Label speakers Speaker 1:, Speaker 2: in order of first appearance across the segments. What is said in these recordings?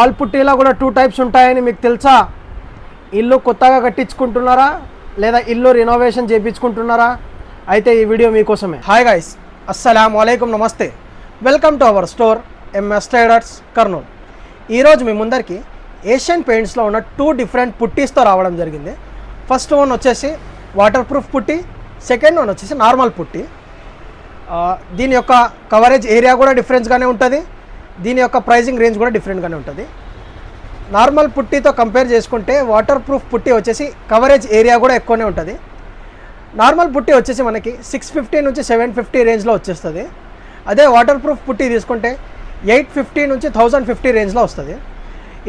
Speaker 1: Wall పుట్టీలో కూడా 2 types ఉంటాయని మీకు తెలుసా? ఇల్లు కొత్తగా కట్టించుకుంటున్నారా లేదా ఇల్లు రినోవేషన్ చేయించుకుంటున్నారా? అయితే ఈ వీడియో మీకోసమే. హాయ్ గైస్, అస్సలాము అలైకుం, నమస్తే. Welcome to our store MS traders Kurnool. ఈరోజు మీ ముందరికి ఏషియన్ పెయింట్స్లో ఉన్న 2 డిఫరెంట్ పుట్టీస్తో రావడం జరిగింది. ఫస్ట్ వన్ వచ్చేసి వాటర్ ప్రూఫ్ పుట్టి, సెకండ్ వన్ వచ్చేసి నార్మల్ పుట్టి. దీని యొక్క కవరేజ్ ఏరియా కూడా డిఫరెన్స్గానే ఉంటుంది, దీని యొక్క ప్రైజింగ్ రేంజ్ కూడా డిఫరెంట్గానే ఉంటుంది. నార్మల్ పుట్టీతో కంపేర్ చేసుకుంటే వాటర్ ప్రూఫ్ పుట్టి వచ్చేసి కవరేజ్ ఏరియా కూడా ఎక్కువనే ఉంటుంది. నార్మల్ పుట్టి వచ్చేసి మనకి 650 నుంచి 750 రేంజ్లో వచ్చేస్తుంది. అదే వాటర్ ప్రూఫ్ పుట్టి తీసుకుంటే 850 నుంచి 1050 రేంజ్లో వస్తుంది.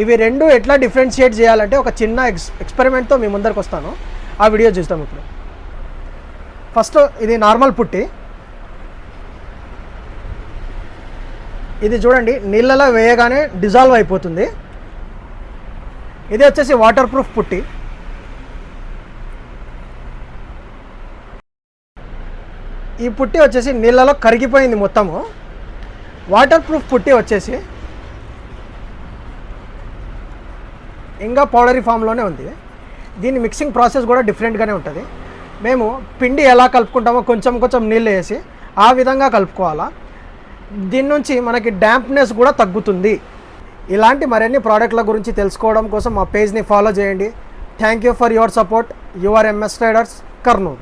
Speaker 1: ఇవి రెండు ఎట్లా డిఫరెన్షియేట్ చేయాలంటే ఒక చిన్న ఎక్స్పెరిమెంట్తో మీ ముందరికి వస్తాను, ఆ వీడియో చూస్తాం ఇప్పుడు. ఫస్ట్ ఇది నార్మల్ పుట్టి. ఇది చూడండి, నీళ్ళలో వేయగానే డిజాల్వ్ అయిపోతుంది. ఇది వచ్చేసి వాటర్ ప్రూఫ్ పుట్టి. ఈ పుట్టి వచ్చేసి నీళ్ళలో కరిగిపోయింది మొత్తము. వాటర్ ప్రూఫ్ పుట్టి వచ్చేసి ఇంకా పౌడరీ ఫామ్లోనే ఉంది. దీని మిక్సింగ్ ప్రాసెస్ కూడా డిఫరెంట్గానే ఉంటుంది. మేము పిండి ఎలా కలుపుకుంటామో కొంచెం కొంచెం నీళ్ళు వేసి ఆ విధంగా కలుపుకోవాలా. దీని నుంచి మనకి డ్యాంప్నెస్ కూడా తగ్గుతుంది. ఇలాంటి మరిన్ని ప్రోడక్ట్ల గురించి తెలుసుకోవడం కోసం మా పేజ్ని ఫాలో చేయండి. Thank you for your support. Your MS traders Kurnool.